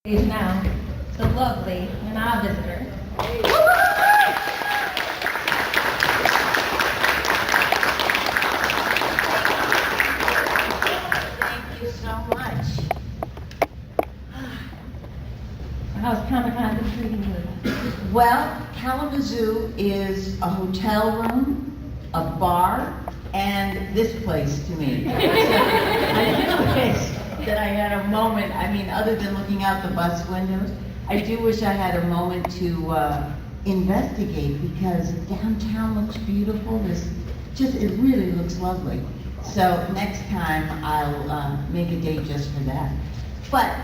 Is now the lovely and our visitor. Thank you so much. How's Comic-Con been treating you? Well, Kalamazoo is a hotel room, a bar, and this place to me. I wish that I had a moment, other than looking out the bus windows, I do wish I had a moment to investigate, because downtown looks beautiful. It really looks lovely. So next time I'll make a date just for that. But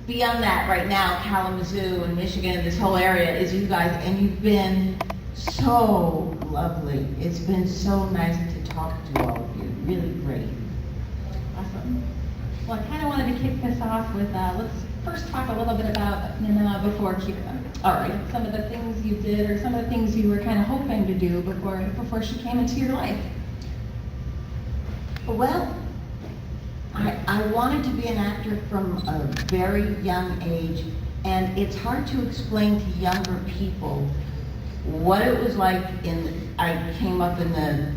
beyond that, right now, Kalamazoo and Michigan, this whole area is you guys, and you've been so lovely. It's been so nice to talk to all of you. Really great. Awesome. Well, I kind of wanted to kick this off with, let's first talk a little bit about Nina before Kira. All right. Some of the things you did, or some of the things you were kind of hoping to do before she came into your life. Well, I wanted to be an actor from a very young age, and it's hard to explain to younger people what it was like. I came up in the,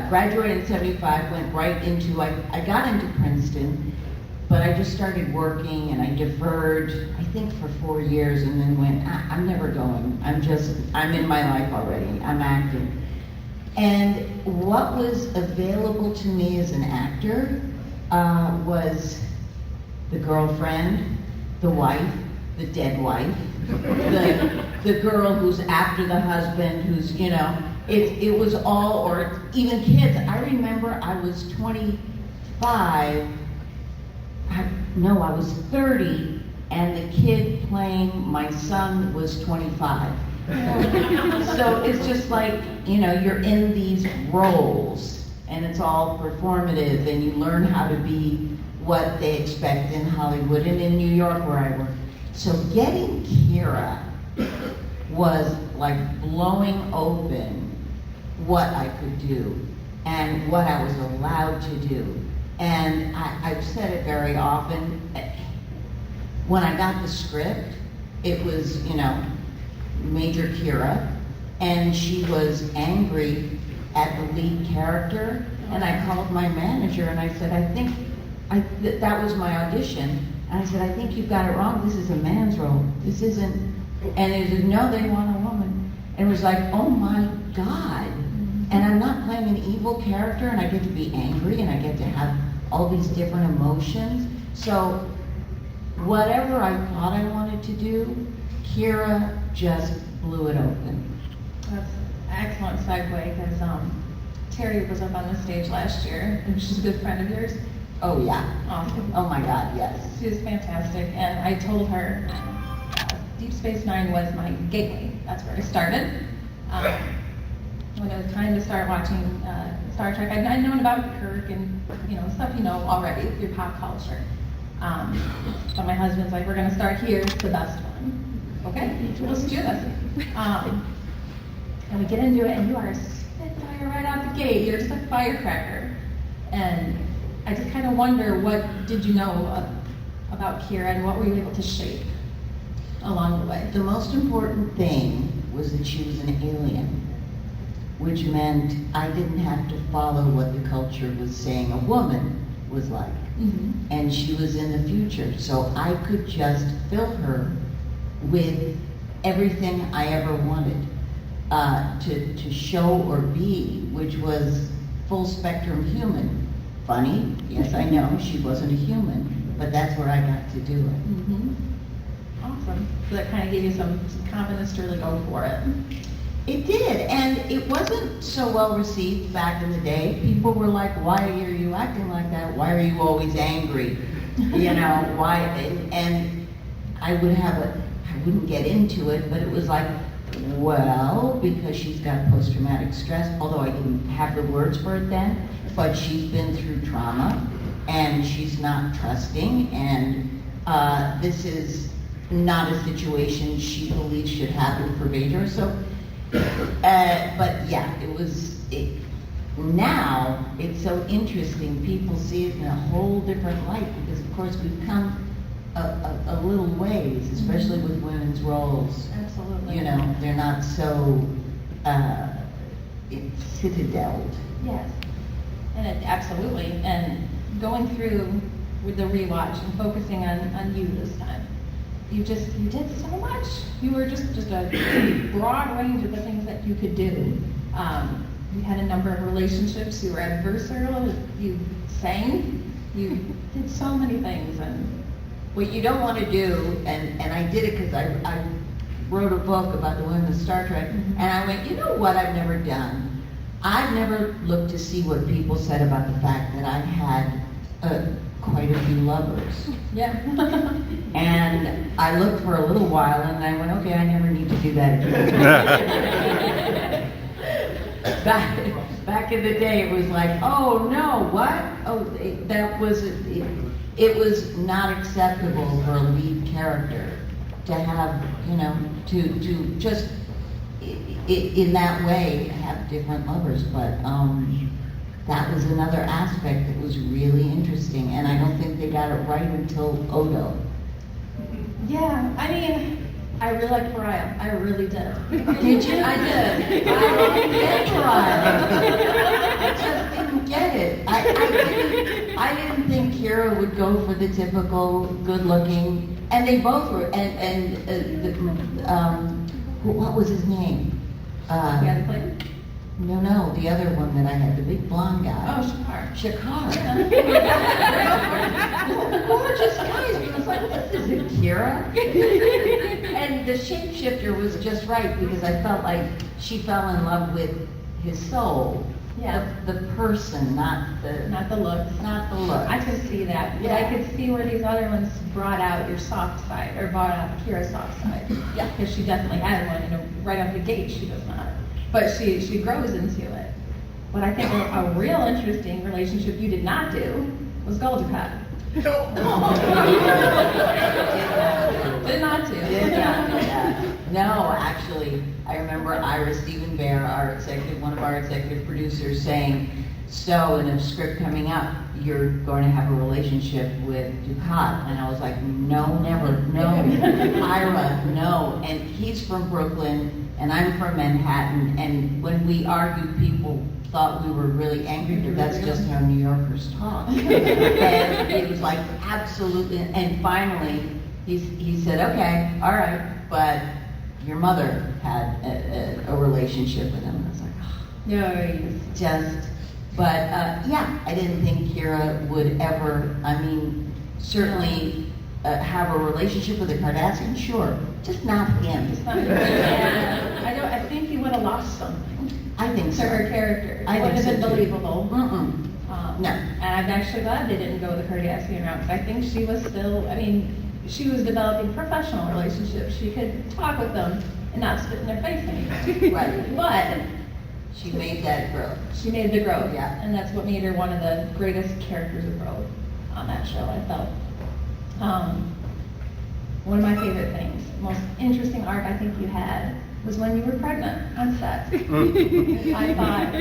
graduated in 75, went right into, I got into Princeton, but I just started working, and I deferred, I think for 4 years, and then went, I'm never going. I'm in my life already. I'm acting. And what was available to me as an actor was the girlfriend, the wife, the dead wife, the girl who's after the husband, who's, it was all, or even kids. I remember I was 25, I was 30, and the kid playing my son was 25. So it's just like, you're in these roles, and it's all performative, and you learn how to be what they expect in Hollywood and in New York where I work. So getting Kira was like blowing open what I could do and what I was allowed to do. And I've said it very often, when I got the script, it was, Major Kira, and she was angry at the lead character, and I called my manager and I said, that was my audition, and I said, I think you've got it wrong. This is a man's role. This isn't. And they said, no, they want a woman. And it was like, oh my God. And I'm not playing an evil character, and I get to be angry, and I get to have all these different emotions. So whatever I thought I wanted to do, Kira just blew it open. That's an excellent segue, because Terry was up on the stage last year, and she's a good friend of yours. Oh yeah. Awesome. Oh my God, yes. She was fantastic, and I told her Deep Space Nine was my gateway. That's where I started. When it was time to start watching Star Trek, I'd known about Kirk and stuff already through pop culture. But my husband's like, we're going to start here. It's the best one. Okay, let's do this. And we get into it, and you are spitfire right out the gate. You're just a firecracker. And I just kind of wonder, what did you know about Kira, and what were you able to shape along the way? The most important thing was that she was an alien, which meant I didn't have to follow what the culture was saying a woman was like. Mm-hmm. And she was in the future, so I could just fill her with everything I ever wanted to show or be, which was full spectrum human. Funny, yes, I know, she wasn't a human, but that's where I got to do it. Mm-hmm. Awesome. So that kind of gave you some confidence to really go for it. It did, and it wasn't so well received back in the day. People were like, why are you acting like that? Why are you always angry? Why? And I wouldn't get into it, but it was like, well, because she's got post-traumatic stress, although I didn't have the words for it then, but she's been through trauma, and she's not trusting, and this is not a situation she believes should happen for Major. So, but yeah, now it's so interesting. People see it in a whole different light, because of course we've come a little ways, especially with women's roles. Absolutely. You know, they're not so citadeled. Yes, and absolutely, and going through with the rewatch and focusing on you this time, you did so much. You were just a broad range of the things that you could do. You had a number of relationships. You were adversarial. You sang. You did so many things. And What you don't want to do, and I did it because I wrote a book about the women of Star Trek, and I went, you know what I've never done? I've never looked to see what people said about the fact that I've had quite a few lovers. yeah, And I looked for a little while, and I went, okay, I never need to do that again. Back in the day, it was like, oh no, what? Oh, it was not acceptable for a lead character to have, you know, to just in that way have different lovers. But that was another aspect that was really interesting, and I don't think they got it right until Odo. yeah. I mean, I really liked Pariah. I really did. Did you? I did. I didn't get Pariah. I just didn't get it. I didn't think Kira would go for the typical good-looking, and they both were. What was his name? Yeah, the play. No, the other one that I had, the big blonde guy. Oh, Shakar. Shakar. Gorgeous guys. It was like, this isn't Kira. And the shapeshifter was just right because I felt like she fell in love with his soul. Yeah. The person, not the looks. Not the look. I could see that. But Yeah. I could see where these other ones brought out your soft side, or brought out Kira's soft side. Yeah, because she definitely had one, and right out the gate she does not. But she grows into it. But I think a real interesting relationship you did not do was Goldukat. Did not do. Did not do that. No, actually, I remember Ira Stephen Bear, one of our executive producers, saying, so in a script coming up, you're going to have a relationship with Dukat. And I was like, no, never, no. Ira, no. And he's from Brooklyn, and I'm from Manhattan. And when we argued, people thought we were really angry, but that's just how New Yorkers talk. And it was like, absolutely. And finally, he said, okay, all right, but your mother had a relationship with him. And I was like, oh, No, just, but yeah, I didn't think Kira would ever, I mean, certainly have a relationship with a Kardashian, sure, just not him. I think you would have lost something I think to so. her character. I It would think have been so, too. believable. No. And I'm actually glad they didn't go the Kardashian route, because I think she was still, I mean, she was developing professional relationships. She could talk with them and not spit in their face anymore. Right. But She made that growth. she made the growth. Yeah. And that's what made her one of the greatest characters of growth on that show, I felt. One of my favorite things, most interesting arc I think you had, was when you were pregnant on set. I thought,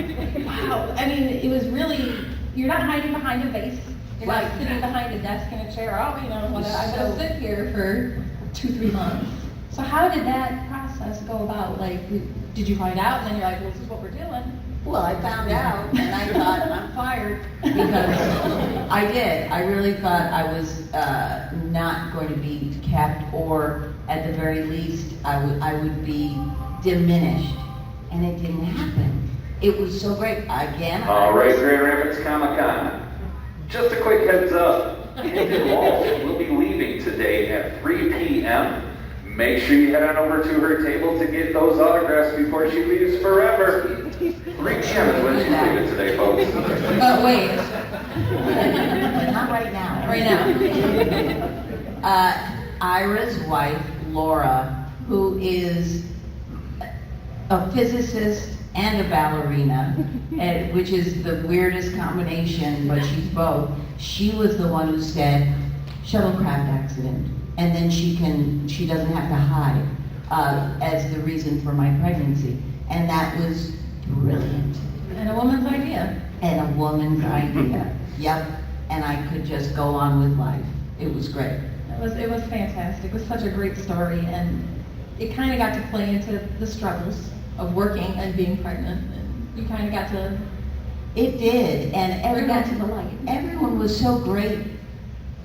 wow. I mean, it was really, you're not hiding behind a vase. You're not sitting behind a desk in a chair. Oh, you know, I'm going to sit here for 2-3 months. So how did that process go about? Like, did you find out and then you're like, well, this is what we're doing? Well, I found out, and I thought, I'm fired, because I did. I really thought I was not going to be kept, or at the very least, I would be diminished, and it didn't happen. It was so great. Again, All right, Grand Rapids Comic-Con. Just a quick heads up, Kendall Walsh will be leaving today at 3 p.m. Make sure you head on over to her table to get those autographs before she leaves forever. 3 p.m. is when she's leaving today, folks. Oh, wait. not right now. Right now. Ira's wife, Laura, who is a physicist and a ballerina, which is the weirdest combination, but she's both. She was the one who said, shuttlecraft accident, and then she doesn't have to hide as the reason for my pregnancy. And that was brilliant. And a woman's idea. And a woman's idea. Yep. And I could just go on with life. It was great. It was fantastic. It was such a great story, and it kind of got to play into the struggles of working and being pregnant, and you kind of got to It did, and bring that to the light. everyone was so great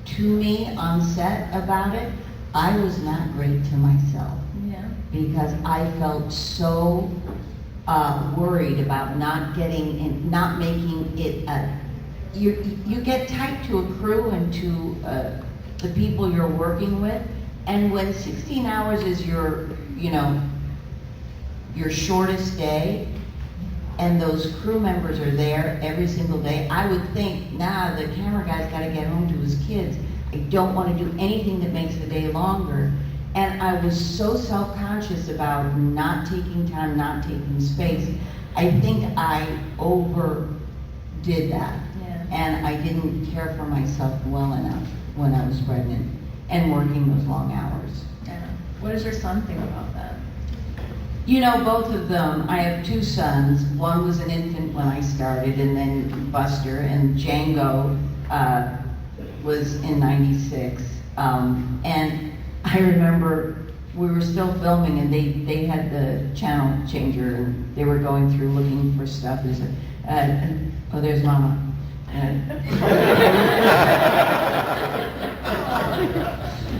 to me on set about it. I was not great to myself Yeah. because I felt so worried about not getting in, not making it. You get tight to a crew and to the people you're working with, and when 16 hours is your shortest day, and those crew members are there every single day, I would think, nah, the camera guy's got to get home to his kids. I don't want to do anything that makes the day longer. And I was so self-conscious about not taking time, not taking space. I think I overdid that. Yeah. And I didn't care for myself well enough when I was pregnant and working those long hours. Yeah. What does your son think about that? You know, both of them. I have two sons. One was an infant when I started, and then Buster, and Django was in '96. And I remember we were still filming, and they had the channel changer, and they were going through looking for stuff. There's oh, there's Mama.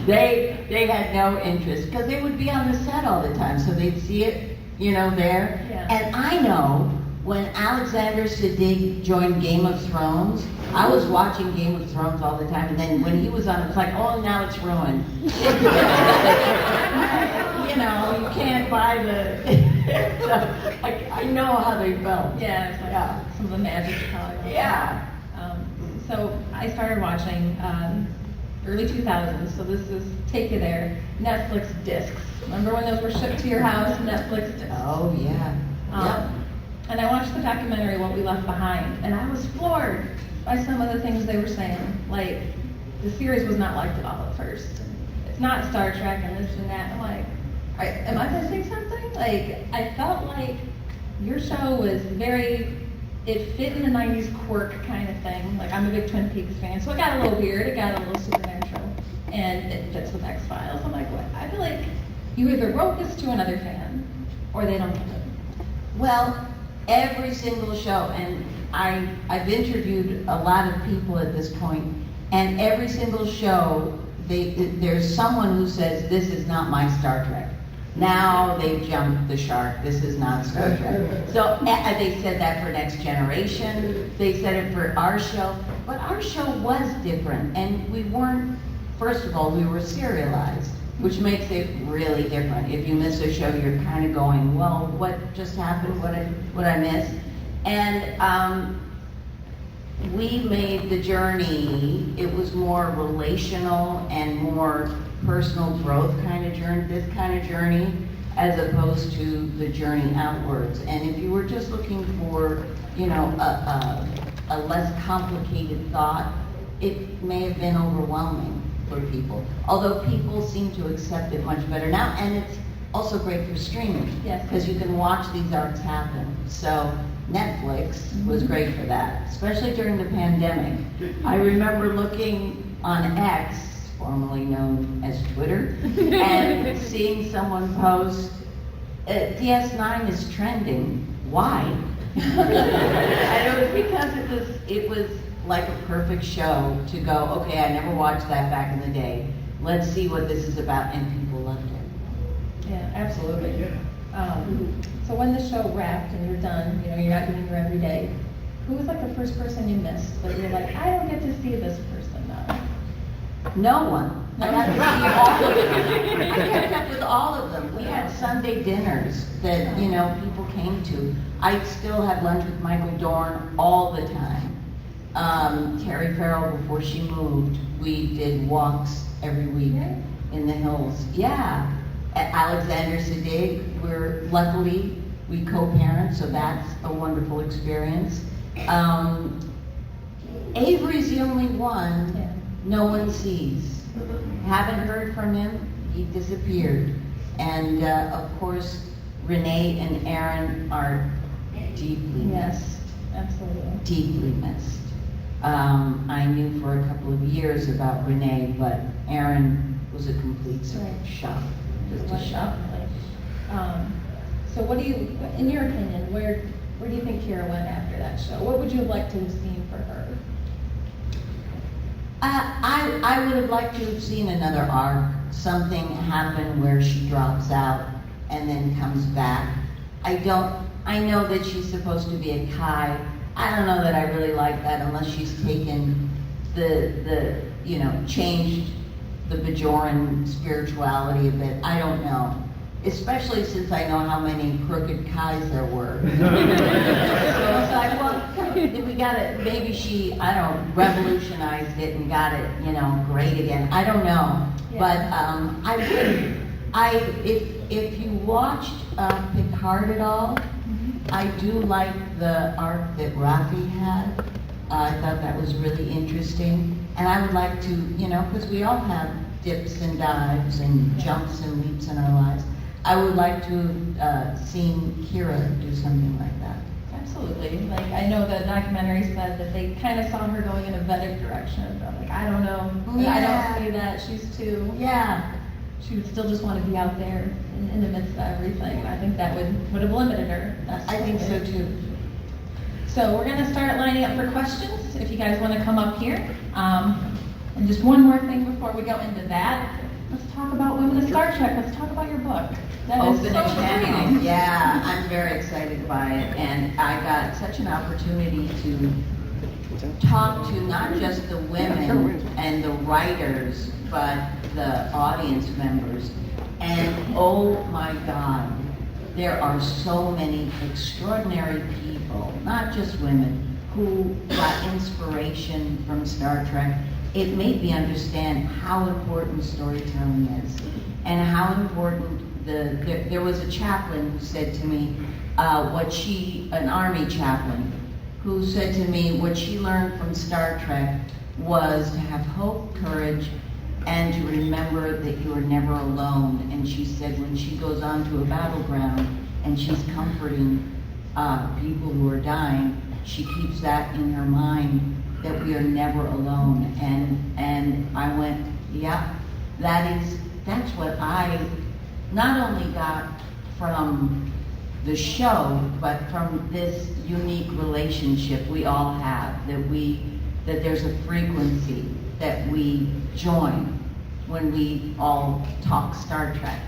They had no interest because they would be on the set all the time, so they'd see it, there. Yeah. And I know when Alexander Siddig joined Game of Thrones, I was watching Game of Thrones all the time, and then when he was on, it's like, oh, now it's ruined. You can't buy the. So, I know how they felt. Yeah, it's like some of the magic probably. Yeah. So I started watching early 2000s, so this is take you there. Netflix discs. Remember when those were shipped to your house? Netflix discs. Oh yeah. Yep. And I watched the documentary What We Left Behind, and I was floored by some of the things they were saying. Like, the series was not liked at all at first. It's not Star Trek and this and that. I'm like, am I missing something? Like, I felt like your show was it fit in the 90s quirk kind of thing. Like, I'm a big Twin Peaks fan, so it got a little weird, it got a little supernatural, and it fits with X-Files. I'm like, what? I feel like you either wrote this to another fan, or they don't get it. Well, every single show, and I've interviewed a lot of people at this point, and every single show, there's someone who says, this is not my Star Trek. Now they've jumped the shark. This is not Star Trek. So they said that for Next Generation. They said it for our show. But our show was different. And we weren't, first of all, we were serialized, which makes it really different. If you miss a show, you're kind of going, well, what just happened? What I missed? And we made the journey, it was more relational and more personal growth kind of journey, this kind of journey, as opposed to the journey outwards. And if you were just looking for, a less complicated thought, it may have been overwhelming for people. Although people seem to accept it much better now, and it's also great for streaming. Yes. Because you can watch these arcs happen. So Netflix was great for that, especially during the pandemic. I remember looking on X, formerly known as Twitter, and seeing someone post, DS9 is trending. Why? And it was because it was like a perfect show to go, okay, I never watched that back in the day. Let's see what this is about, and people loved it. Yeah, absolutely. So when the show wrapped and you're done, you're not doing your everyday, who was like the first person you missed that you're like, I don't get to see this person now? No one. I got to see all of them. I kept up with all of them. We had Sunday dinners that, people came to. I still had lunch with Michael Dorn all the time. Terry Farrell, before she moved, we did walks every week in the hills. Yeah. Alexander Siddig, luckily we co-parent, so that's a wonderful experience. Avery's the only one no one sees. Haven't heard from him, he disappeared. And of course, Renee and Aaron are deeply missed. Absolutely. Deeply missed. I knew for a couple of years about Renee, but Aaron was a complete shock. Just a shock. So what do you, in your opinion, where do you think Kira went after that show? What would you have liked to have seen for her? I would have liked to have seen another arc, something happen where she drops out and then comes back. I know that she's supposed to be a Kai. I don't know that I really like that unless she's taken changed the Bajoran spirituality a bit. I don't know. Especially since I know how many crooked Kais there were. So it's like, well, we got it, maybe she, revolutionized it and got it, great again. I don't know. Yeah. But if you watched Picard at all, I do like the arc that Rafi had. I thought that was really interesting. And I would like to, because we all have dips and dives and jumps and leaps in our lives. I would like to have seen Kira do something like that. Absolutely. Like, I know the documentary said that they kind of saw her going in a Vedic direction. But like, I don't know. Yeah. I don't see that. She's too. Yeah. She would still just want to be out there in the midst of everything. And I think that would have limited her. I think so too. So we're going to start lining up for questions. If you guys want to come up here. And just one more thing before we go into that. Let's talk about Women of Star Trek. Let's talk about your book. That is Open so Channel. exciting. Yeah, I'm very excited by it, and I got such an opportunity to talk to not just the women and the writers, but the audience members. And oh my God, there are so many extraordinary people, not just women, who got inspiration from Star Trek. It made me understand how important storytelling is, and how important there was a chaplain who said to me, an army chaplain, who said to me what she learned from Star Trek was to have hope, courage, and to remember that you are never alone. And she said when she goes onto a battleground and she's comforting people who are dying, she keeps that in her mind, that we are never alone. And I went, yeah, that's what I not only got from the show, but from this unique relationship we all have, that there's a frequency that we join when we all talk Star Trek,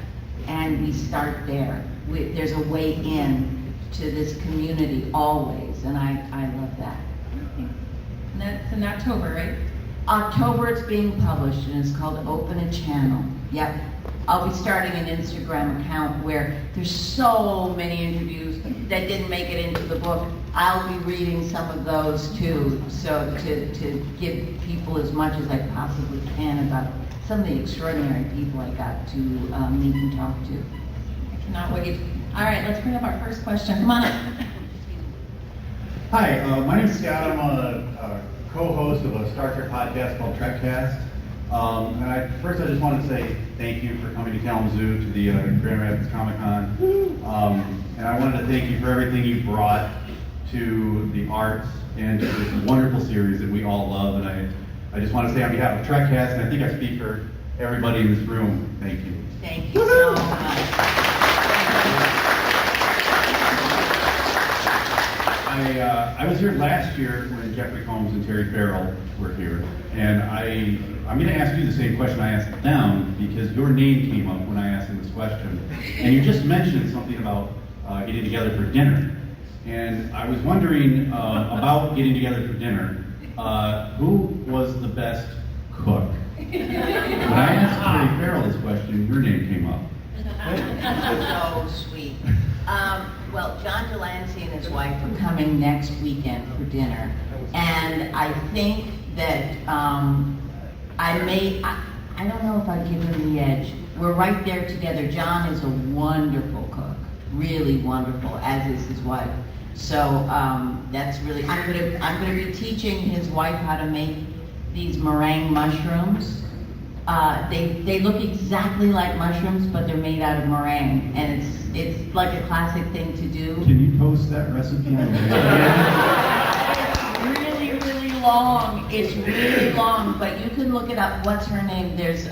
and we start there. There's a way in to this community always, and I love that. And that's in October, right? October it's being published, and it's called Open a Channel. Yep. I'll be starting an Instagram account where there's so many interviews that didn't make it into the book. I'll be reading some of those too, so to give people as much as I possibly can about some of the extraordinary people I got to meet and talk to. I cannot wait. All right, let's bring up our first question. Come on up. Hi, my name's Scott. I'm a co-host of a Star Trek podcast called Trekcast. And first I just want to say thank you for coming to Kalamazoo to the Grand Rapids Comic Con. And I wanted to thank you for everything you brought to the arts and to this wonderful series that we all love. And I just want to say on behalf of Trekcast, and I think I speak for everybody in this room, thank you. Thank you so much. I was here last year when Jeffrey Combs and Terry Farrell were here, and I'm going to ask you the same question I asked them, because your name came up when I asked them this question, and you just mentioned something about getting together for dinner, and I was wondering about getting together for dinner, who was the best cook? When I asked Terry Farrell this question, your name came up. So sweet. Well, John Delancey and his wife are coming next weekend for dinner, and I think that I don't know if I'd give him the edge. We're right there together. John is a wonderful cook, really wonderful, as is his wife. So that's really, I'm gonna be teaching his wife how to make these meringue mushrooms. They look exactly like mushrooms, but they're made out of meringue, and it's like a classic thing to do. Can you post that recipe on the Really, really long, it's really long, but you can look it up. What's her name? There's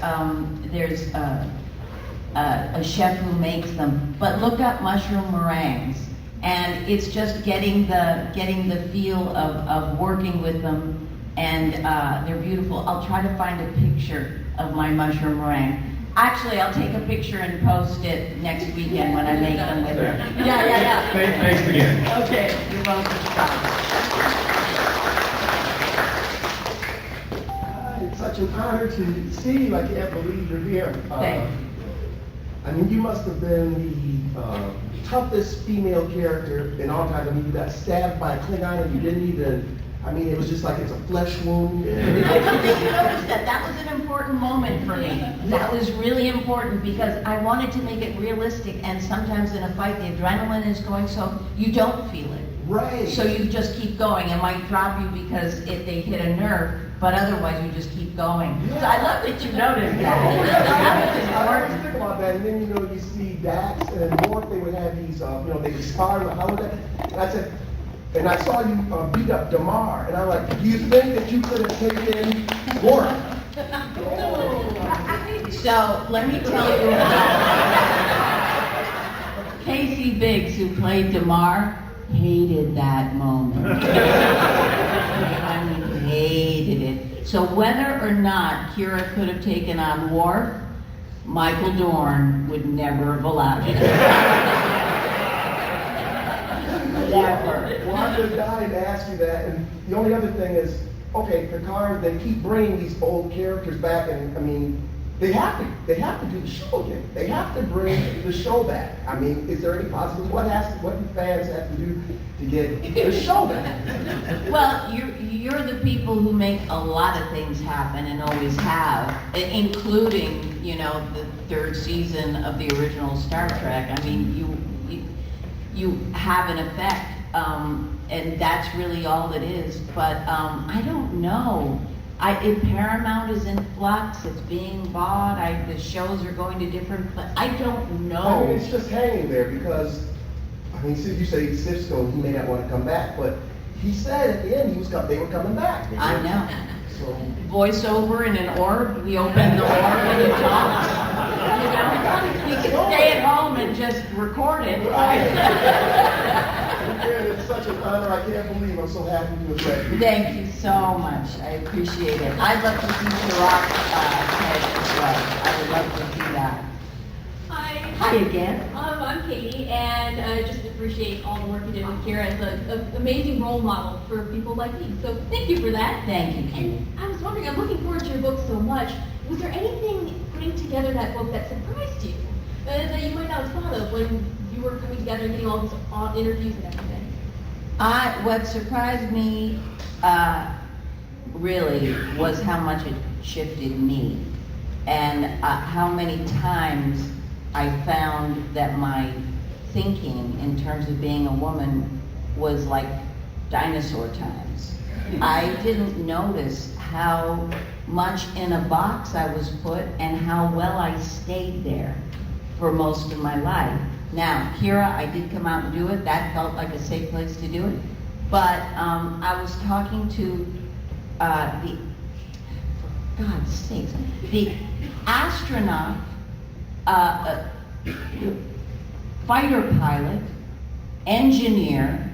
a chef who makes them. But look up mushroom meringues, and it's just getting the feel of working with them, and they're beautiful. I'll try to find a picture of my mushroom meringue. Actually, I'll take a picture and post it next weekend when I make them with her. Yeah. Thanks again. Okay, you're welcome. It's such an honor to see you. I can't believe you're here. Thank you. I mean, you must have been the toughest female character in all time. I mean, you got stabbed by a Klingon and you didn't even, I mean, it was just like it's a flesh wound. Did you notice that? That was an important moment for me. That was really important because I wanted to make it realistic, and sometimes in a fight the adrenaline is going so you don't feel it. Right. So you just keep going. It might drop you because they hit a nerve, but otherwise you just keep going. Yeah. So I love that you noticed I that. always think about that, and then you see Dax and Morph, they would have these, they would spar in the holiday. And I said, and I saw you beat up Damar, and I'm like, do you think that you could have taken Morph? So let me tell you how Casey Biggs, who played Damar, hated that moment. I mean, hated it. So whether or not Kira could have taken on Worf, Michael Dorn would never have allowed it. Never. Well, I'm just dying to ask you that, and the only other thing is, okay, Picard, they keep bringing these old characters back, and I mean, they have to do the show again. They have to bring the show back. I mean, is there any possibility? What do fans have to do to get the show back? Well, you're the people who make a lot of things happen and always have, including, the third season of the original Star Trek. I mean, you have an effect, and that's really all it is. But I don't know. If Paramount is in flux, it's being bought, the shows are going to different places. I don't know. I mean, it's just hanging there because, I mean, you say Cisco, he may not want to come back, but he said at the end they were coming back. I know. So, Voiceover in an orb, we open the orb and you talk. You can stay at home and just record it. again, it's such an honor. I can't believe I'm so happy to have met you. Thank you so much. I appreciate it. I'd love to see Chirac head as well. I would love to see that. Hi. Hi again. I'm Katie, and I just appreciate all the work you did with Kira as an amazing role model for people like me. So thank you for that. Thank you, Katie. And I was wondering, I'm looking forward to your book so much. Was there anything putting together that book that surprised you? That you might not have thought of when you were coming together and getting all these interviews and everything? What surprised me really was how much it shifted me, and how many times I found that my thinking in terms of being a woman was like dinosaur times. I didn't notice how much in a box I was put and how well I stayed there for most of my life. Now, Kira, I did come out and do it. That felt like a safe place to do it. But I was talking to for God's sakes, the astronaut, fighter pilot, engineer,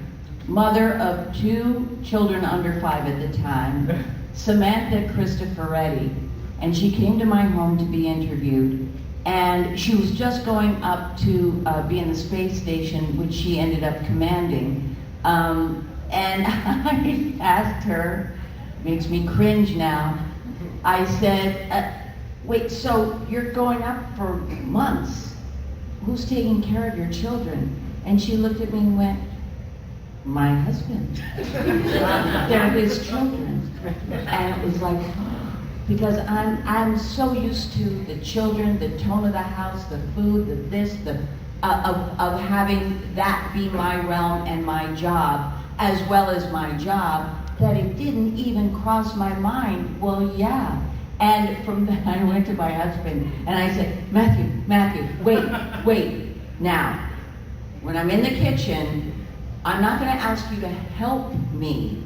mother of 2 children under 5 at the time, Samantha Cristoforetti, and she came to my home to be interviewed. And she was just going up to be in the space station, which she ended up commanding. And I asked her, makes me cringe now, I said, wait, so you're going up for months. Who's taking care of your children? And she looked at me and went, my husband. They're his children. And it was like, because I'm so used to the children, the tone of the house, the food, the this, of having that be my realm and my job, as well as my job, that it didn't even cross my mind, well, yeah. And from then I went to my husband and I said, Matthew, wait. Now, when I'm in the kitchen, I'm not going to ask you to help me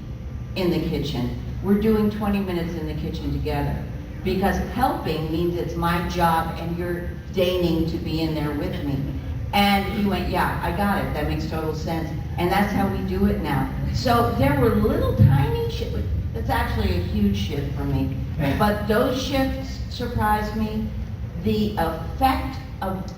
in the kitchen. we're doing 20 minutes in the kitchen together. Because helping means it's my job and you're deigning to be in there with me. And he went, yeah, I got it, that makes total sense. And that's how we do it now. So there were little tiny shifts, that's actually a huge shift for me. But those shifts surprised me. The effect of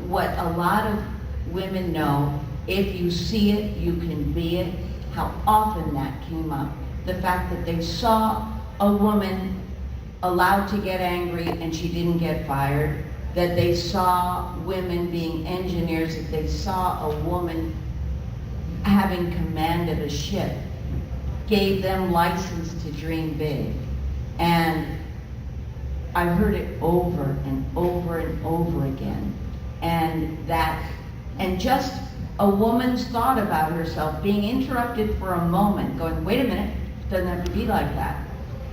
what a lot of women know, if you see it, you can be it, how often that came up. The fact that they saw a woman allowed to get angry and she didn't get fired, that they saw women being engineers, that they saw a woman having command of a ship, gave them license to dream big. And I heard it over and over and over again. And just a woman's thought about herself being interrupted for a moment, going, wait a minute, doesn't have to be like that.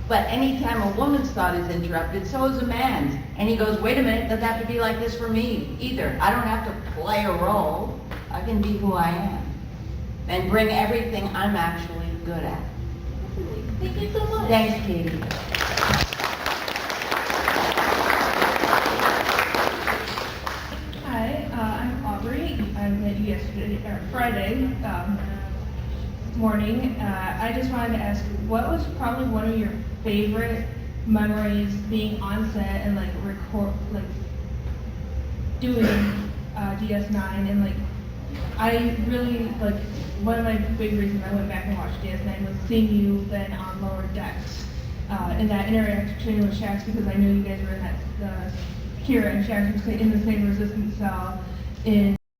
But anytime a woman's thought is interrupted, so is a man's. And he goes, wait a minute, doesn't have to be like this for me either. I don't have to play a role. I can be who I am. And bring everything I'm actually good at. Thank you so much. Thanks, Katie. Hi, I'm Aubrey. I met you Friday morning. I just wanted to ask, what was probably one of your favorite memories being on set and doing DS9 and I really one of my big reasons I went back and watched DS9 was seeing you then on lower decks in that interaction with Shax, because I knew you guys were in that Kira and Shax were in the same resistance cell in